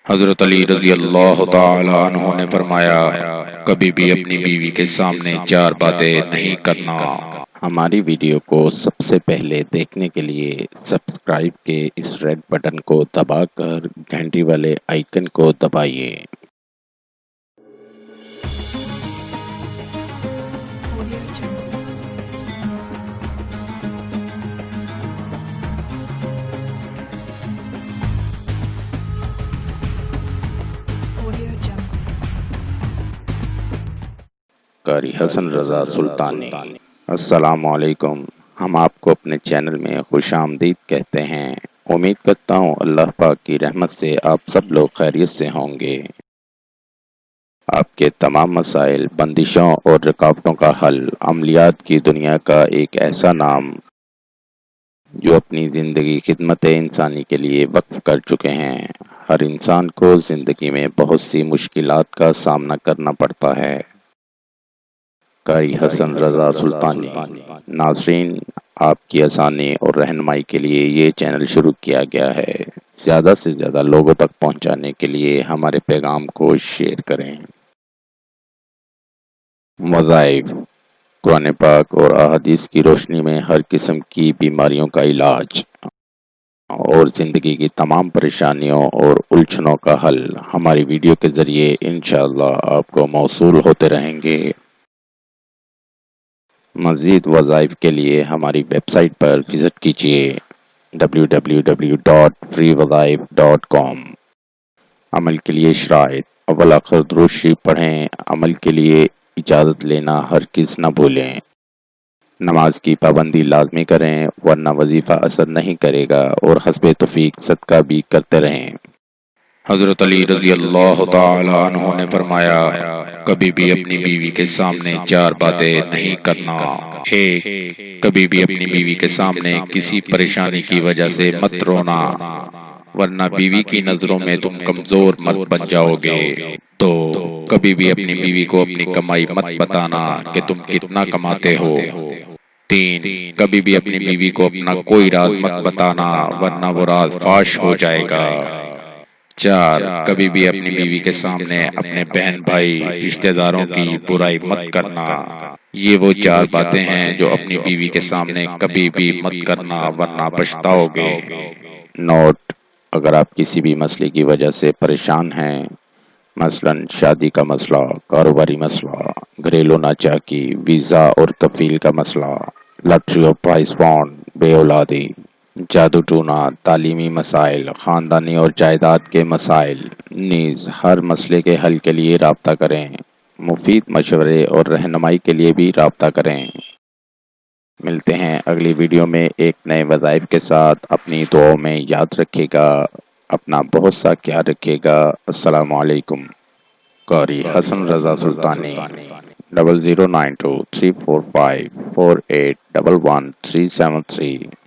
حضرت علی رضی اللہ تعالی عنہ نے فرمایا، کبھی بھی اپنی بیوی کے سامنے چار باتیں نہیں کرنا۔ ہماری ویڈیو کو سب سے پہلے دیکھنے کے لیے سبسکرائب کے اس ریڈ بٹن کو دبا کر گھنٹی والے آئیکن کو دبائیے۔ قاری حسن رضا سلطانی۔ السلام علیکم۔ ہم آپ کو اپنے چینل میں خوش آمدید کہتے ہیں۔ امید کرتا ہوں اللہ پاک کی رحمت سے آپ سب لوگ خیریت سے ہوں گے۔ آپ کے تمام مسائل، بندشوں اور رکاوٹوں کا حل، عملیات کی دنیا کا ایک ایسا نام جو اپنی زندگی خدمت انسانی کے لیے وقف کر چکے ہیں۔ ہر انسان کو زندگی میں بہت سی مشکلات کا سامنا کرنا پڑتا ہے۔ قاری حسن رضا سلطانی۔ ناظرین، آپ کی آسانی اور رہنمائی کے لیے یہ چینل شروع کیا گیا ہے۔ زیادہ سے زیادہ لوگوں تک پہنچانے کے لیے ہمارے پیغام کو شیئر کریں۔ وظائف۔ قرآن پاک اور احادیث کی روشنی میں ہر قسم کی بیماریوں کا علاج اور زندگی کی تمام پریشانیوں اور الجھنوں کا حل ہماری ویڈیو کے ذریعے انشاءاللہ آپ کو موصول ہوتے رہیں گے۔ مزید وظائف کے لیے ہماری ویب سائٹ پر وزٹ کیجیے www.freewazaif.com۔ عمل کے لیے شرائط۔ اول آخر درود شریف پڑھیں۔ عمل کے لیے اجازت لینا ہرگز نہ بھولیں۔ نماز کی پابندی لازمی کریں ورنہ وظیفہ اثر نہیں کرے گا، اور حسب توفیق صدقہ بھی کرتے رہیں۔ حضرت علی رضی اللہ تعالی عنہ نے فرمایا، کبھی بھی اپنی بیوی کے سامنے چار باتیں نہیں کرنا۔ ایک، کبھی بھی اپنی بیوی کے سامنے کسی پریشانی کی وجہ سے مت رونا، ورنہ بیوی کی نظروں میں تم کمزور مرد بن جاؤ گے۔ دو، کبھی بھی اپنی بیوی کو اپنی کمائی مت بتانا کہ تم کتنا کماتے ہو۔ تین، کبھی بھی اپنی بیوی کو اپنا کوئی راز مت بتانا ورنہ وہ راز فاش ہو جائے گا۔ چار، کبھی بھی اپنی بیوی کے سامنے اپنے بہن بھائی رشتہ داروں کی برائی مت کرنا۔ یہ وہ چار باتیں ہیں جو اپنی بیوی کے سامنے کبھی بھی مت کرنا ورنہ پچھتاؤ گے۔ نوٹ: اگر آپ کسی بھی مسئلے کی وجہ سے پریشان ہیں، مثلا شادی کا مسئلہ، کاروباری مسئلہ، گھریلو ناچاکی، ویزا اور کفیل کا مسئلہ، لاٹری اور پرائز بانڈ، بے اولادی، جادو ٹونا، تعلیمی مسائل، خاندانی اور جائیداد کے مسائل، نیز ہر مسئلے کے حل کے لیے رابطہ کریں۔ مفید مشورے اور رہنمائی کے لیے بھی رابطہ کریں۔ ملتے ہیں اگلی ویڈیو میں ایک نئے وظائف کے ساتھ۔ اپنی دعاؤں میں یاد رکھے گا، اپنا بہت سا خیال رکھے گا۔ السلام علیکم۔ قاری حسن رضا سلطانی۔ 00923454811373